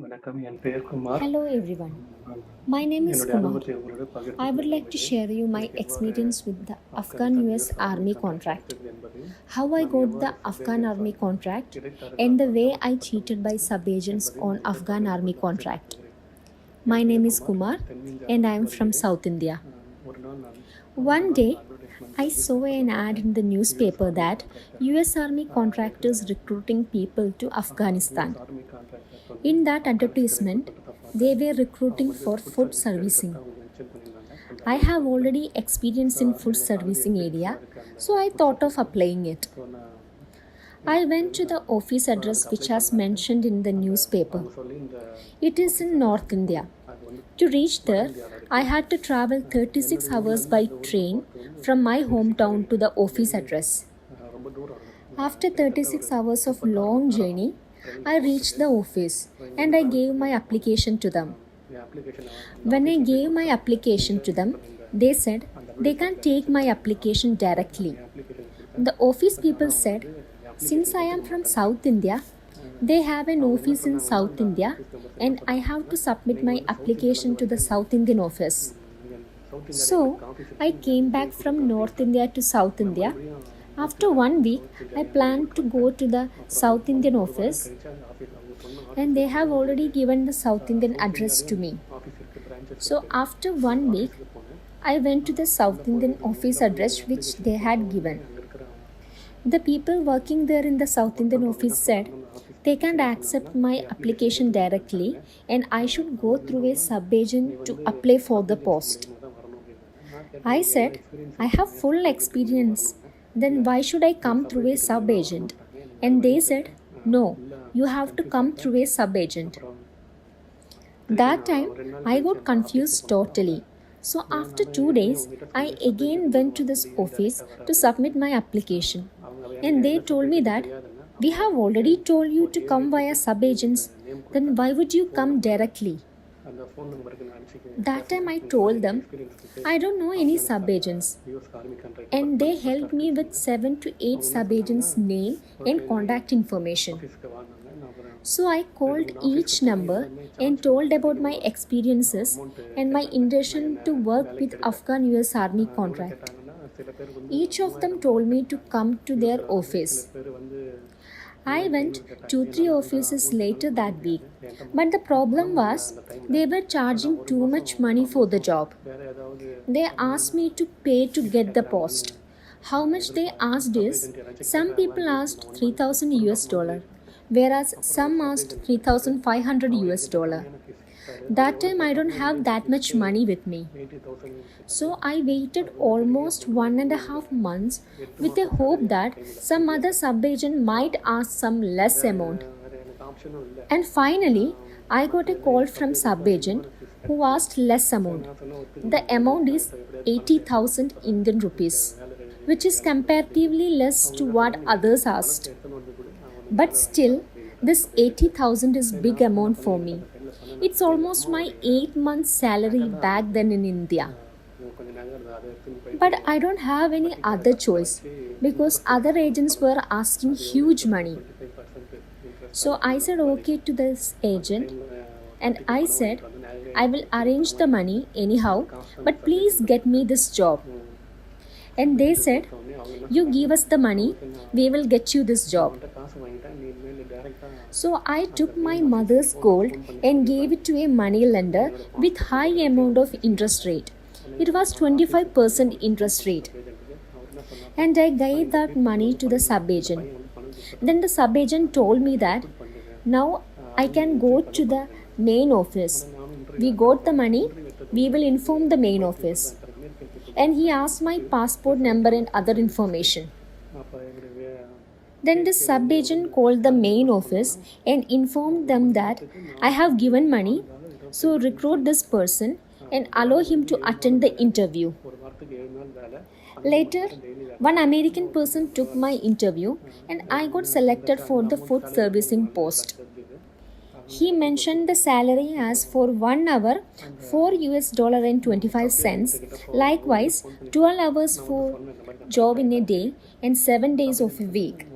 வணக்கம். என் பெயர் Kumar. Hello everyone. நான் My name is என்னுடைய Kumar. அனுபவத்தை உங்களோடு I பகிர்ந்து would கொள்ள like to விரும்புகிறேன். share you my எனக்கு எவ்வாறு experience with the Afghan Afghanistan US US ராணுவ Army கான்ட்ராக்ட் contract. கிடைத்தது என்பதையும், How I நான் got the எவ்வாறு Afghan supplier Army contract இடைத்தரகராக and the way I பணியமர்த்தப்பட்டோம் cheated by sub-agents என்பதையும் on உங்களோடு Afghan பகிர்ந்து Army கொள்ள contract. ஆசைப்படுகிறேன். My என் name பெயர் is குமார். Kumar தென்னிந்திய and I am from வருகிறேன். South India. ஒரு நாள் நான் One day, I advertisement saw an ad in the newspaper that US Army contract is recruiting people to Afghanistan. Army contract In that advertisement, they were recruiting for food servicing. Mention பண்ணியிருந்தாங்க. I have already experience in food servicing area, so I thought of applying it. So நான் I went to the office address which was mentioned in the newspaper. சொல்லி இந்த It is in North India. அது வந்து To reach there, I had to travel 36 hours by train from my hometown to the office address. ரொம்ப தூரம் இருக்கும். After 36 hours of long journey, I reached the office and I gave my application to them. N application When I gave my application to them, they said they can take my application directly. Application The office people said, since I am from South India, they have an office in South India and I have to submit my application to the South Indian office. South So I came back from North India to South India. After 1 week, I planned to go to the South Indian office office அவங்க சொன்ன and they have already given the South Indian address to me. Office இருக்குது branches So after 1 week, I went to the South Indian office address which they had given. அங்கே இருக்கிற The people working there in the South Indian office said they can't accept my application directly and I should go through a sub-agent to apply for the post. தான் வரணும் அப்படின்னாங்க. I said, I have full experience, then why should I come through a sub-agent? And they said, no, you have to come through a sub-agent. That time, I got confused totally. So after 2 days, I again went to this office to submit my application. And they told me that we have already told you to come via sub-agents. Then why would you come directly? அந்த phone நம்பருக்கு நான் அனுப்பிச்சு That time I told them, I don't know any sub-agents. US army contract And they helped me with 7 to 8 sub-agents' name and contact information. ஆஃபீஸ்க்கு வாங்கினாங்க. நான் அப்புறம் So I called each number and told about my experiences and my intention to work with Afghan US Army contract. கேட்டாங்கன்னா சில பேர் வந்து Each of them told me to come to their office. பேர் வந்து I went 2-3 offices later that week. But the problem was they were charging too much money for the job. வேற ஏதாவது They asked me to pay to get the post. How much they asked is, some people asked 3,000 US dollar, whereas some asked 3,500 US dollar. That time I don't have that much money with me. 80,000 So I waited almost 1.5 months with a hope that some other sub-agent might ask some less amount. வேற எனக்கு ஆப்ஷனும் இல்லை. And finally, I got a call from sub-agent who asked less amount. நான் சொன்ன ஒரு The amount is 80,000 Indian rupees, which is comparatively less to what others asked. எடுத்துன்னு வந்து கொடு. But still, this 80,000 is big amount for me. It's almost my 8 months salary back then in India. கொஞ்சம் நேரம் அதை எடுத்துன்னு போய் But I don't have any other choice because other agents were asking huge money. 5% interest. So I said okay to this agent and I said I will arrange the money anyhow, but please get me this job. And they said, you give us the money, we will get you this job. காசு வாங்கிட்டேன் நீ இனிமேல் டேரெக்டாக So I took my mother's gold and gave it to a money lender with high amount of interest rate. It was 25% interest rate. And I gave that money to the sub-agent. Then the sub-agent told me that now I can go to the main office. We got the money, we will inform the main office. And he asked my passport number and other information. அப்போ எங்களுடைய Then the sub-agent called the main office and informed them that I have given money, so recruit this person and allow him to attend the interview. ஒரு வாரத்துக்கு 7 நாள் வேலை. Later, one American person took my interview and I got selected for the food servicing post. He mentioned the salary as for 1 hour $4.25. Likewise, 12 hours for job in a day and 7 days of a week.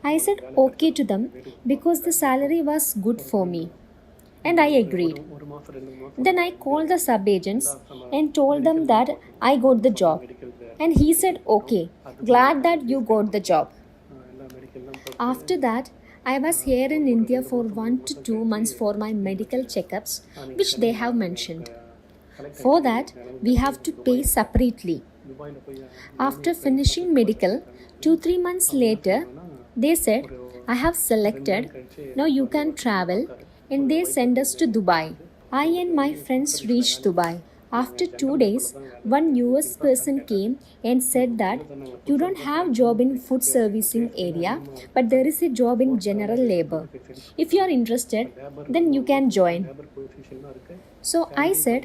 I said okay to them because the salary was good for me. and I agreed. ஒரு மாதம் 2 மாதம் Then I called the sub agents and told them that I got the job. And he said, okay, glad that you got the job. எல்லா மெடிக்கல்லாம் After that, I was here in India for 1 to 2 months for my medical checkups, which they have mentioned. For that, we have to pay separately. துபாயில் போய் After finishing medical, 2-3 months later, they said, I have selected, now you can travel, and they sent us to Dubai. I and my friends reached Dubai. After 2 days, one US person came and said that you don't have job in food servicing area, but there is a job in general labor. If you are interested, then you can join. Labour பொசிஷன்லாம் இருக்குது. So I said,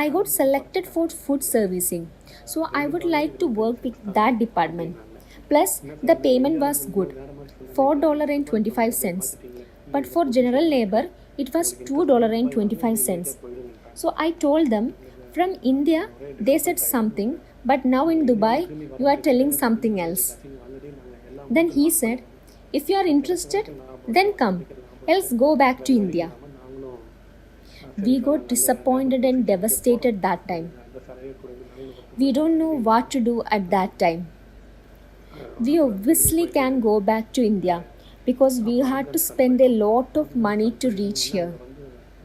I got selected for food servicing, so I would like to work with that department. Plus, the payment was good, $4.25. But for general labor, it was $2.25. So I told them, from India, they said something, but now in Dubai, you are telling something else. Already நாங்கள் எல்லாம் Then he said, if you are interested, then come, else go back to India. நாங்களும் We got disappointed and devastated that time. அந்த சலுகை கொடுங்க நாங்களும் We don't know what to do at that time. We obviously can go back to India because we had to spend a lot of money to reach here.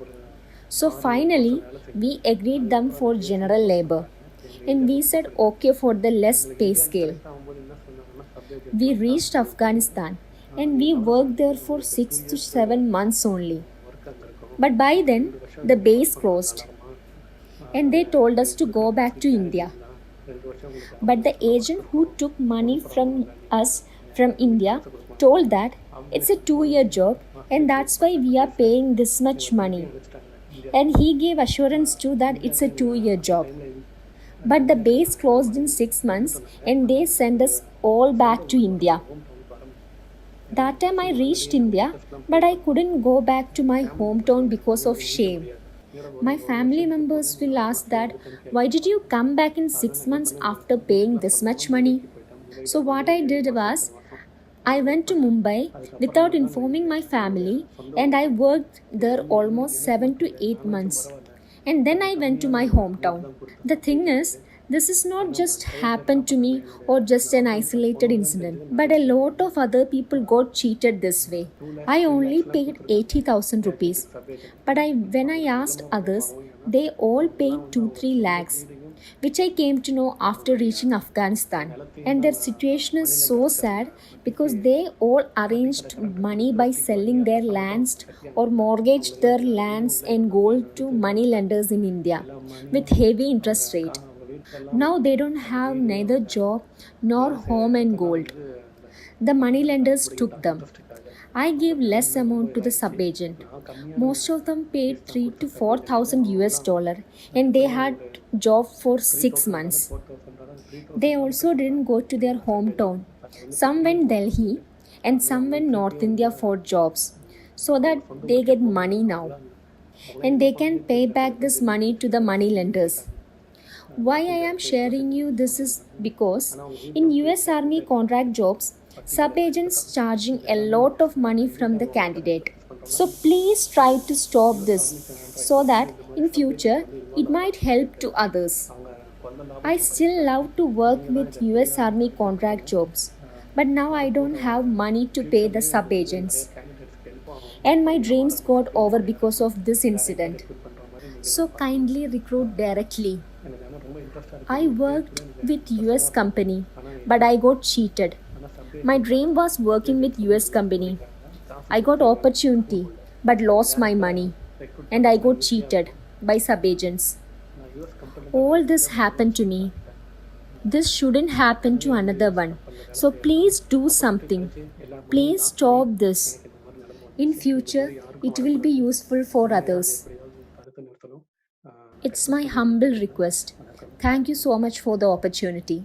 ஒரு So finally, we agreed them for general labor and we said okay for the less pay scale. ஆகும்போது என்ன சொன்னாங்கன்னா subject We reached Afghanistan and we worked there for 6 to 7 months only. Work அங்கே இருக்கும். But by then, the base closed and they told us to go back to India. 2 வருஷம் உங்களுக்கு But the agent who took money from us from India told that it's a 2-year job and that's why we are paying this much money. வச்சுட்டாங்க. India And he gave assurance too that it's a 2-year job. But the base closed in 6 months and they sent us all back to India. Home டவுனுக்கு வர That time I reached India, but I couldn't go back to my hometown because of shame. My family members will ask that, why did you come back in 6 months after paying this much money? So what I did was, I went to Mumbai without informing my family and I worked there almost 7 to 8 months. And then I went to my hometown. The thing is, this is not just happened to me or just an isolated incident, but a lot of other people got cheated this way. I only paid 80,000 rupees, but when I asked others, they all paid 2-3 lakhs, which I came to know after reaching Afghanistan. And their situation is so sad because they all arranged money by selling their lands or mortgaged their lands and gold to money lenders in India with heavy interest rate. Now they don't have neither job nor home and gold. The money lenders took them. I gave less amount to the sub-agent. Most of them paid 3 to 4,000 US dollar and they had job for 6 months. They also didn't go to their hometown. Some went Delhi and some went North India for jobs so that they get money now. And they can pay back this money to the money lenders. Why I am sharing you this is because in US Army contract jobs, sub-agents charging a lot of money from the candidate. So please try to stop this so that in future it might help to others. I still love to work with US Army contract jobs, but now I don't have money to pay the sub-agents. And my dreams got over because of this incident. So kindly recruit directly. எனக்கு ஆனால் ரொம்ப இன்ட்ரெஸ்டாக I worked with US company, but I got cheated. My dream was working with US company. I got opportunity, but lost my money. And I got cheated by sub-agents. நான் US company All this happened to me. This shouldn't happen to another one. So please do something. Please stop this. In future, it will be useful for others. தடுத்து நிறுத்தணும். It's my humble request. Thank you so much for the opportunity.